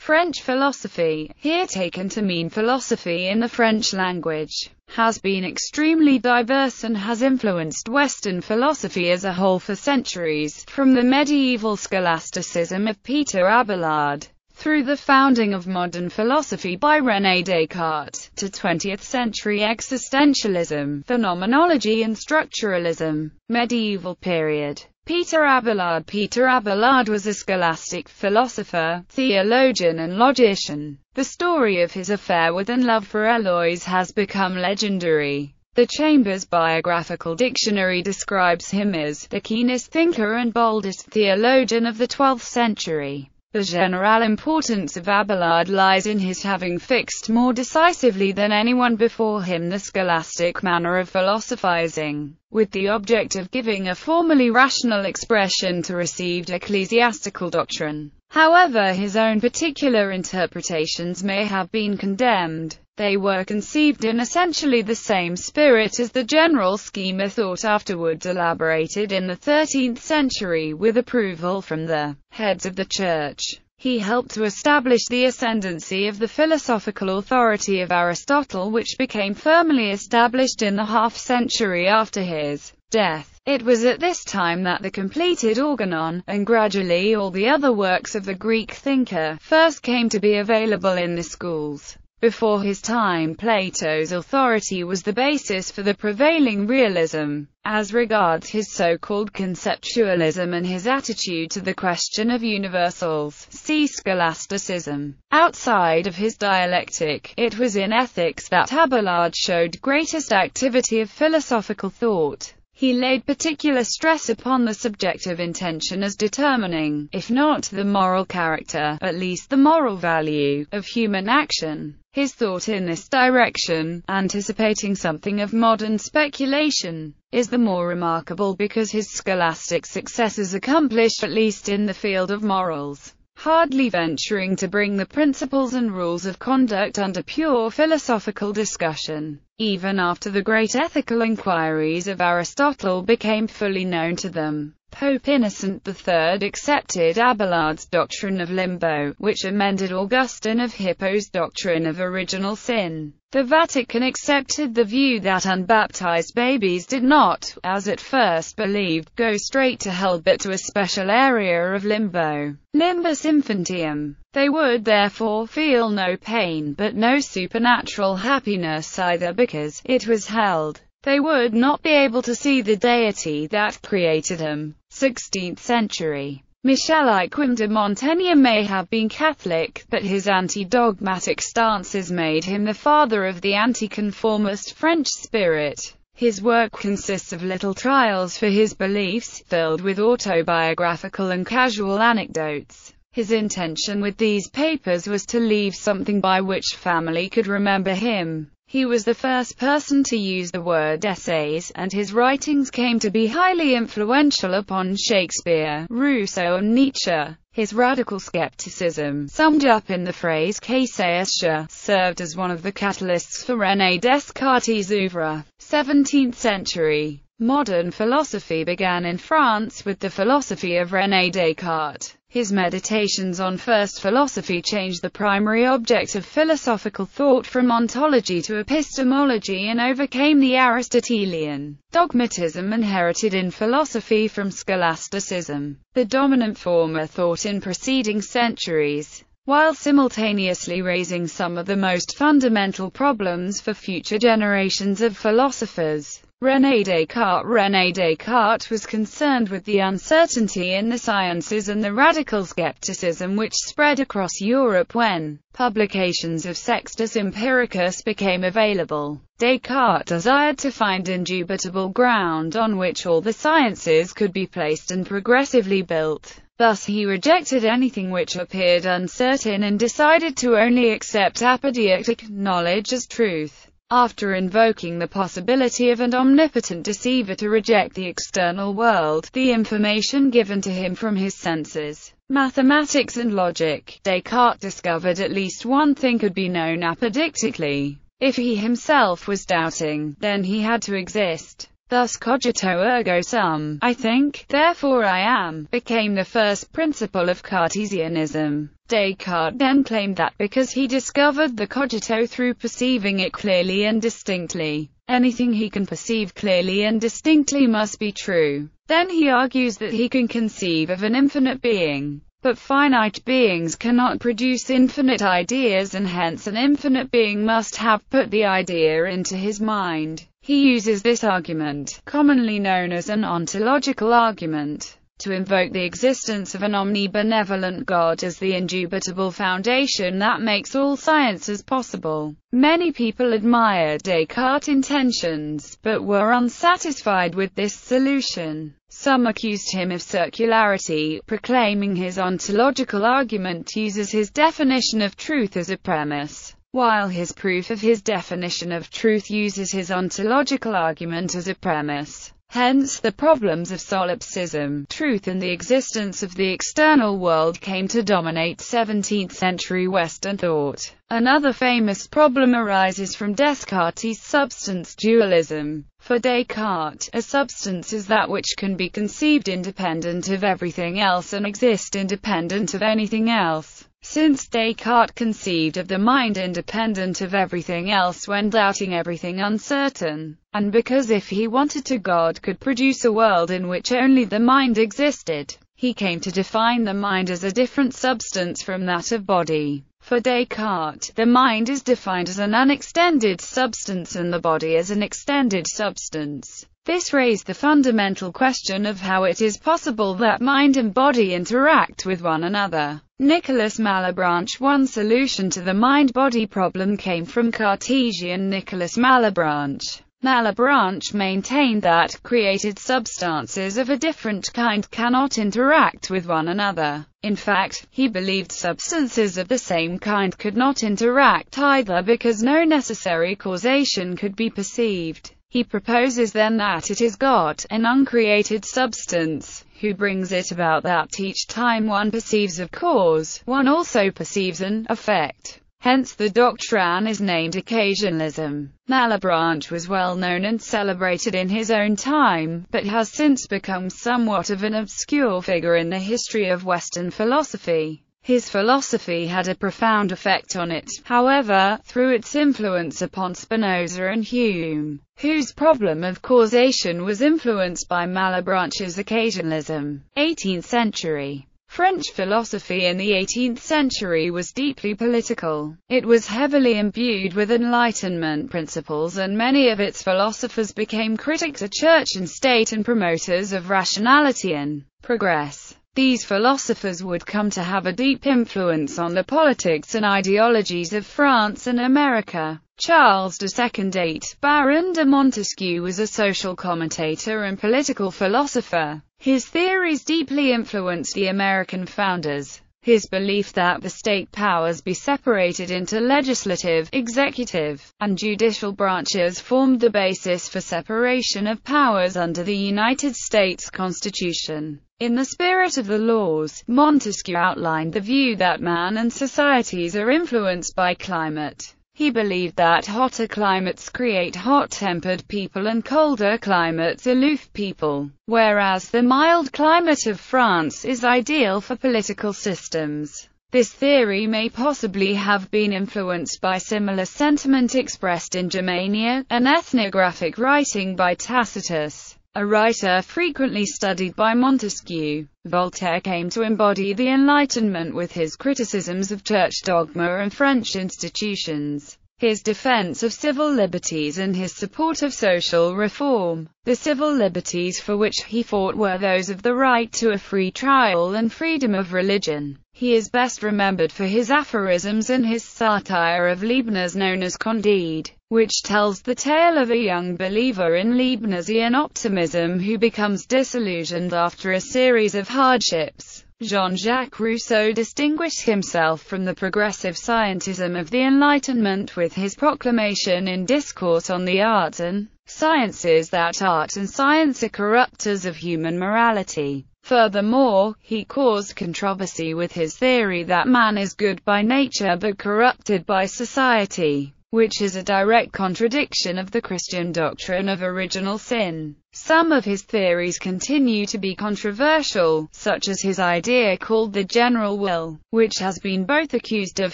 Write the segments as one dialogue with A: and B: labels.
A: French philosophy, here taken to mean philosophy in the French language, has been extremely diverse and has influenced Western philosophy as a whole for centuries, from the medieval scholasticism of Peter Abelard, through the founding of modern philosophy by Rene Descartes, to 20th-century existentialism, phenomenology and structuralism. Medieval period. Peter Abelard was a scholastic philosopher, theologian and logician. The story of his affair with and love for Héloïse has become legendary. The Chambers Biographical Dictionary describes him as the keenest thinker and boldest theologian of the 12th century. The general importance of Abelard lies in his having fixed more decisively than anyone before him the scholastic manner of philosophizing, with the object of giving a formally rational expression to received ecclesiastical doctrine. However, his own particular interpretations may have been condemned. They were conceived in essentially the same spirit as the general schema thought afterwards elaborated in the 13th century with approval from the heads of the Church. He helped to establish the ascendancy of the philosophical authority of Aristotle, which became firmly established in the half-century after his death. It was at this time that the completed Organon, and gradually all the other works of the Greek thinker, first came to be available in the schools. Before his time, Plato's authority was the basis for the prevailing realism. As regards his so-called conceptualism and his attitude to the question of universals, see scholasticism. Outside of his dialectic, it was in ethics that Abelard showed greatest activity of philosophical thought. He laid particular stress upon the subjective intention as determining, if not the moral character, at least the moral value, of human action. His thought in this direction, anticipating something of modern speculation, is the more remarkable because his scholastic successes accomplished at least in the field of morals, hardly venturing to bring the principles and rules of conduct under pure philosophical discussion. Even after the great ethical inquiries of Aristotle became fully known to them, Pope Innocent III accepted Abelard's doctrine of limbo, which amended Augustine of Hippo's doctrine of original sin. The Vatican accepted the view that unbaptized babies did not, as at first believed, go straight to hell but to a special area of limbo, limbus infantium. They would therefore feel no pain but no supernatural happiness either, because, it was held, they would not be able to see the deity that created them. 16th century. Michel Ayquin de Montaigne may have been Catholic, but his anti-dogmatic stances made him the father of the anti-conformist French spirit. His work consists of little trials for his beliefs, filled with autobiographical and casual anecdotes. His intention with these papers was to leave something by which family could remember him. He was the first person to use the word essays, and his writings came to be highly influential upon Shakespeare, Rousseau and Nietzsche. His radical skepticism, summed up in the phrase «que sais-je», served as one of the catalysts for Rene Descartes' oeuvre. 17th century. Modern philosophy began in France with the philosophy of Rene Descartes. His meditations on first philosophy changed the primary object of philosophical thought from ontology to epistemology and overcame the Aristotelian dogmatism inherited in philosophy from scholasticism, the dominant form of thought in preceding centuries, while simultaneously raising some of the most fundamental problems for future generations of philosophers. Rene Descartes was concerned with the uncertainty in the sciences and the radical skepticism which spread across Europe when publications of Sextus Empiricus became available. Descartes desired to find indubitable ground on which all the sciences could be placed and progressively built. Thus he rejected anything which appeared uncertain and decided to only accept apodeictic knowledge as truth. After invoking the possibility of an omnipotent deceiver to reject the external world, the information given to him from his senses, mathematics and logic, Descartes discovered at least one thing could be known apodeictically. If he himself was doubting, then he had to exist. Thus cogito ergo sum, I think, therefore I am, became the first principle of Cartesianism. Descartes then claimed that because he discovered the cogito through perceiving it clearly and distinctly, anything he can perceive clearly and distinctly must be true. Then he argues that he can conceive of an infinite being, but finite beings cannot produce infinite ideas, and hence an infinite being must have put the idea into his mind. He uses this argument, commonly known as an ontological argument, to invoke the existence of an omnibenevolent God as the indubitable foundation that makes all sciences possible. Many people admired Descartes' intentions, but were unsatisfied with this solution. Some accused him of circularity, proclaiming his ontological argument uses his definition of truth as a premise, while his proof of his definition of truth uses his ontological argument as a premise. Hence the problems of solipsism, truth and the existence of the external world came to dominate 17th-century Western thought. Another famous problem arises from Descartes' substance dualism. For Descartes, a substance is that which can be conceived independent of everything else and exist independent of anything else. Since Descartes conceived of the mind independent of everything else when doubting everything uncertain, and because if he wanted to, God could produce a world in which only the mind existed, he came to define the mind as a different substance from that of body. For Descartes, the mind is defined as an unextended substance and the body as an extended substance. This raised the fundamental question of how it is possible that mind and body interact with one another. Nicolas Malebranche. One solution to the mind-body problem came from Cartesian Nicolas Malebranche. Malebranche maintained that created substances of a different kind cannot interact with one another. In fact, he believed substances of the same kind could not interact either because no necessary causation could be perceived. He proposes then that it is God, an uncreated substance, who brings it about that each time one perceives a cause, one also perceives an effect. Hence the doctrine is named occasionalism. Malebranche was well known and celebrated in his own time, but has since become somewhat of an obscure figure in the history of Western philosophy. His philosophy had a profound effect on it, however, through its influence upon Spinoza and Hume, whose problem of causation was influenced by Malebranche's occasionalism. 18th century French philosophy in the 18th century was deeply political. It was heavily imbued with Enlightenment principles, and many of its philosophers became critics of church and state and promoters of rationality and progress. These philosophers would come to have a deep influence on the politics and ideologies of France and America. Charles II, Baron de Montesquieu, was a social commentator and political philosopher. His theories deeply influenced the American founders. His belief that the state powers be separated into legislative, executive, and judicial branches formed the basis for separation of powers under the United States Constitution. In the spirit of the laws, Montesquieu outlined the view that man and societies are influenced by climate. He believed that hotter climates create hot-tempered people and colder climates aloof people, whereas the mild climate of France is ideal for political systems. This theory may possibly have been influenced by similar sentiment expressed in Germania, an ethnographic writing by Tacitus, a writer frequently studied by Montesquieu. Voltaire came to embody the Enlightenment with his criticisms of church dogma and French institutions, his defense of civil liberties and his support of social reform. The civil liberties for which he fought were those of the right to a free trial and freedom of religion. He is best remembered for his aphorisms and his satire of Leibniz known as Candide, which tells the tale of a young believer in Leibnizian optimism who becomes disillusioned after a series of hardships. Jean-Jacques Rousseau distinguished himself from the progressive scientism of the Enlightenment with his proclamation in Discourse on the Arts and Sciences that art and science are corrupters of human morality. Furthermore, he caused controversy with his theory that man is good by nature but corrupted by society, which is a direct contradiction of the Christian doctrine of original sin. Some of his theories continue to be controversial, such as his idea called the general will, which has been both accused of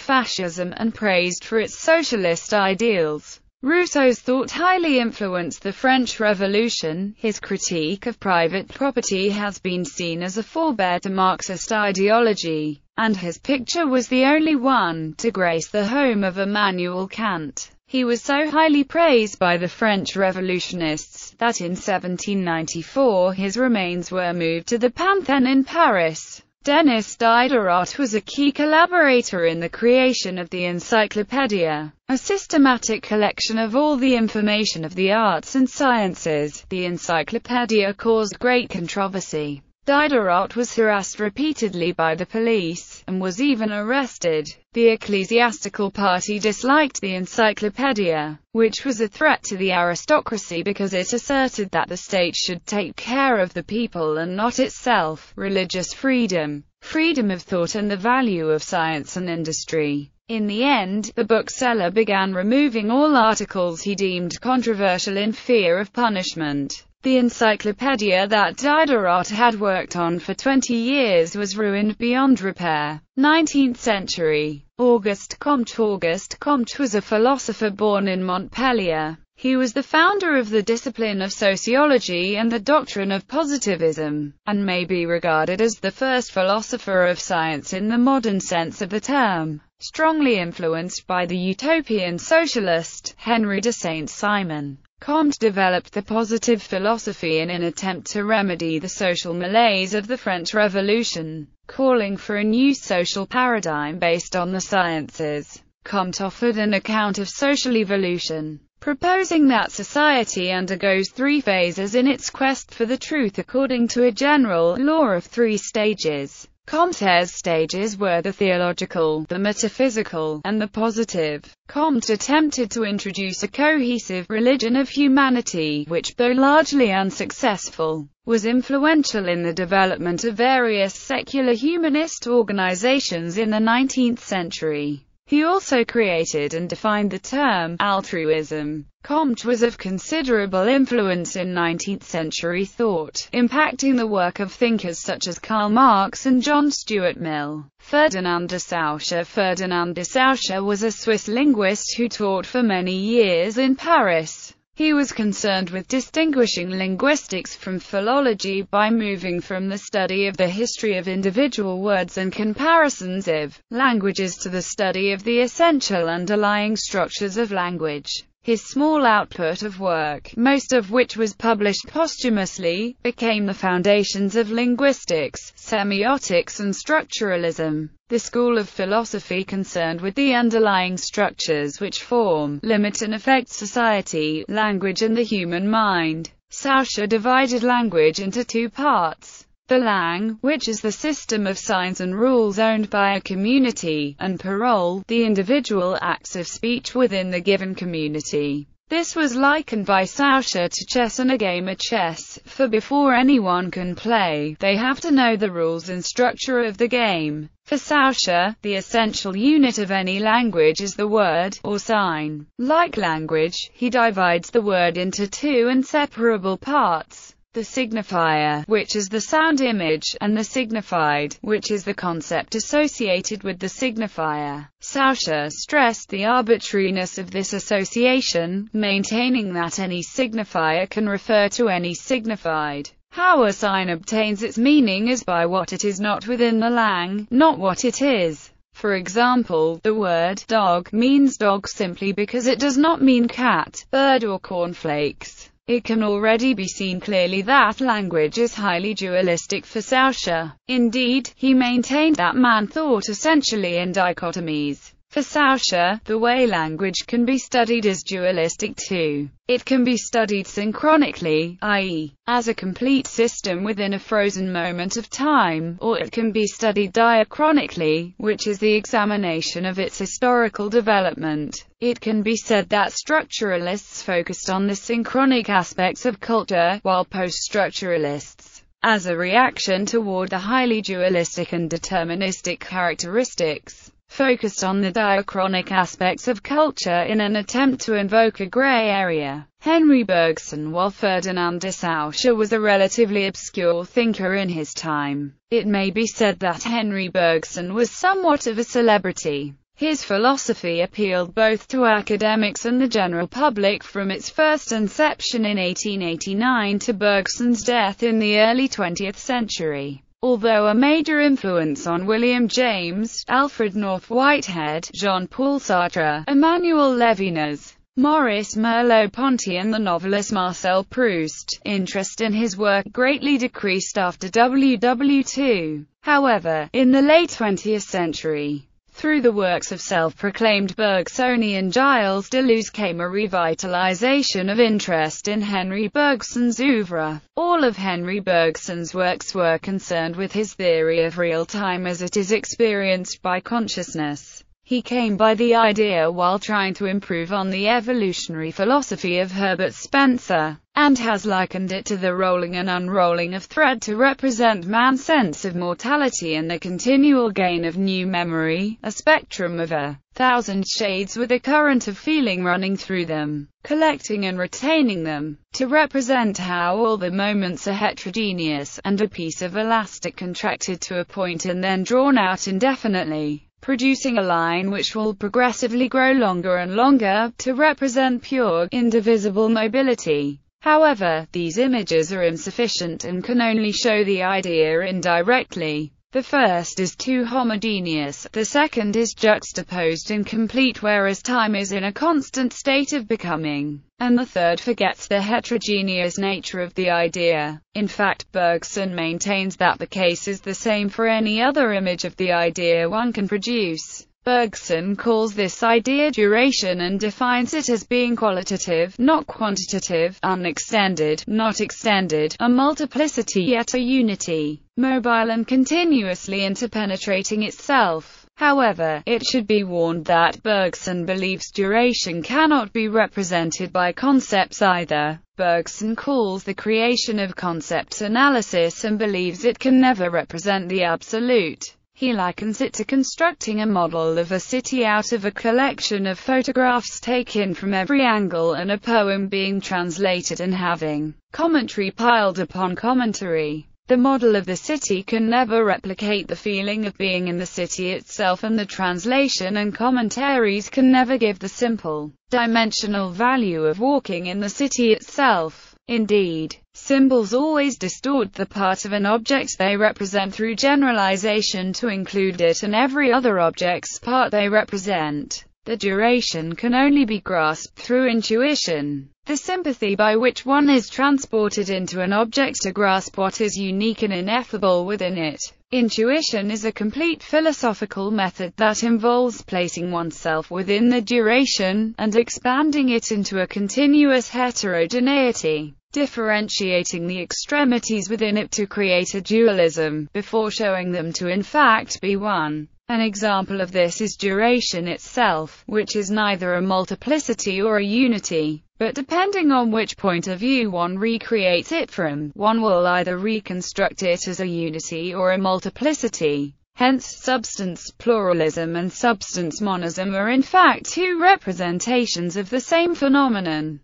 A: fascism and praised for its socialist ideals. Rousseau's thought highly influenced the French Revolution. His critique of private property has been seen as a forebear to Marxist ideology, and his picture was the only one to grace the home of Immanuel Kant. He was so highly praised by the French revolutionists that in 1794 his remains were moved to the Panthéon in Paris. Denis Diderot was a key collaborator in the creation of the Encyclopedia, a systematic collection of all the information of the arts and sciences. The Encyclopedia caused great controversy. Diderot was harassed repeatedly by the police, and was even arrested. The ecclesiastical party disliked the Encyclopedia, which was a threat to the aristocracy because it asserted that the state should take care of the people and not itself. Religious freedom, freedom of thought and the value of science and industry. In the end, the bookseller began removing all articles he deemed controversial in fear of punishment. The encyclopedia that Diderot had worked on for 20 years was ruined beyond repair. 19th century. Auguste Comte was a philosopher born in Montpellier. He was the founder of the discipline of sociology and the doctrine of positivism, and may be regarded as the first philosopher of science in the modern sense of the term. Strongly influenced by the utopian socialist, Henri de Saint-Simon, Comte developed the positive philosophy in an attempt to remedy the social malaise of the French Revolution, calling for a new social paradigm based on the sciences. Comte offered an account of social evolution, proposing that society undergoes three phases in its quest for the truth according to a general law of three stages. Comte's stages were the theological, the metaphysical, and the positive. Comte attempted to introduce a cohesive religion of humanity, which, though largely unsuccessful, was influential in the development of various secular humanist organizations in the 19th century. He also created and defined the term altruism. Comte was of considerable influence in 19th century thought, impacting the work of thinkers such as Karl Marx and John Stuart Mill. Ferdinand de Saussure was a Swiss linguist who taught for many years in Paris. He was concerned with distinguishing linguistics from philology by moving from the study of the history of individual words and comparisons of languages to the study of the essential underlying structures of language. His small output of work, most of which was published posthumously, became the foundations of linguistics, semiotics and structuralism, the school of philosophy concerned with the underlying structures which form, limit and affect society, language and the human mind. Saussure divided language into two parts. The langue, which is the system of signs and rules owned by a community, and parole, the individual acts of speech within the given community. This was likened by Saussure to chess and a game of chess, for before anyone can play, they have to know the rules and structure of the game. For Saussure, the essential unit of any language is the word, or sign. Like language, he divides the word into two inseparable parts. The signifier, which is the sound image, and the signified, which is the concept associated with the signifier. Saussure stressed the arbitrariness of this association, maintaining that any signifier can refer to any signified. How a sign obtains its meaning is by what it is not within the langue, not what it is. For example, the word dog means dog simply because it does not mean cat, bird or cornflakes. It can already be seen clearly that language is highly dualistic for Saussure. Indeed, he maintained that man thought essentially in dichotomies. For Saussure, the way language can be studied is dualistic too. It can be studied synchronically, i.e., as a complete system within a frozen moment of time, or it can be studied diachronically, which is the examination of its historical development. It can be said that structuralists focused on the synchronic aspects of culture, while post-structuralists, as a reaction toward the highly dualistic and deterministic characteristics, focused on the diachronic aspects of culture in an attempt to invoke a grey area. Henri Bergson. While Ferdinand de Saussure was a relatively obscure thinker in his time, it may be said that Henri Bergson was somewhat of a celebrity. His philosophy appealed both to academics and the general public from its first inception in 1889 to Bergson's death in the early 20th century. Although a major influence on William James, Alfred North Whitehead, Jean-Paul Sartre, Emmanuel Levinas, Maurice Merleau-Ponty and the novelist Marcel Proust, interest in his work greatly decreased after WW2. However, in the late 20th century, through the works of self-proclaimed Bergsonian Gilles Deleuze came a revitalization of interest in Henri Bergson's oeuvre. All of Henri Bergson's works were concerned with his theory of real time as it is experienced by consciousness. He came by the idea while trying to improve on the evolutionary philosophy of Herbert Spencer, and has likened it to the rolling and unrolling of thread to represent man's sense of mortality and the continual gain of new memory, a spectrum of 1,000 shades with a current of feeling running through them, collecting and retaining them, to represent how all the moments are heterogeneous, and a piece of elastic contracted to a point and then drawn out indefinitely, producing a line which will progressively grow longer and longer, to represent pure, indivisible mobility. However, these images are insufficient and can only show the idea indirectly. The first is too homogeneous, the second is juxtaposed incomplete whereas time is in a constant state of becoming, and the third forgets the heterogeneous nature of the idea. In fact, Bergson maintains that the case is the same for any other image of the idea one can produce. Bergson calls this idea duration and defines it as being qualitative, not quantitative, unextended, not extended, a multiplicity yet a unity, mobile and continuously interpenetrating itself. However, it should be warned that Bergson believes duration cannot be represented by concepts either. Bergson calls the creation of concepts analysis and believes it can never represent the absolute. He likens it to constructing a model of a city out of a collection of photographs taken from every angle and a poem being translated and having commentary piled upon commentary. The model of the city can never replicate the feeling of being in the city itself, and the translation and commentaries can never give the simple, dimensional value of walking in the city itself. Indeed, symbols always distort the part of an object they represent through generalization to include it and every other object's part they represent. The duration can only be grasped through intuition, the sympathy by which one is transported into an object to grasp what is unique and ineffable within it. Intuition is a complete philosophical method that involves placing oneself within the duration, and expanding it into a continuous heterogeneity, differentiating the extremities within it to create a dualism, before showing them to in fact be one. An example of this is duration itself, which is neither a multiplicity or a unity, but depending on which point of view one recreates it from, one will either reconstruct it as a unity or a multiplicity. Hence, substance pluralism and substance monism are in fact two representations of the same phenomenon.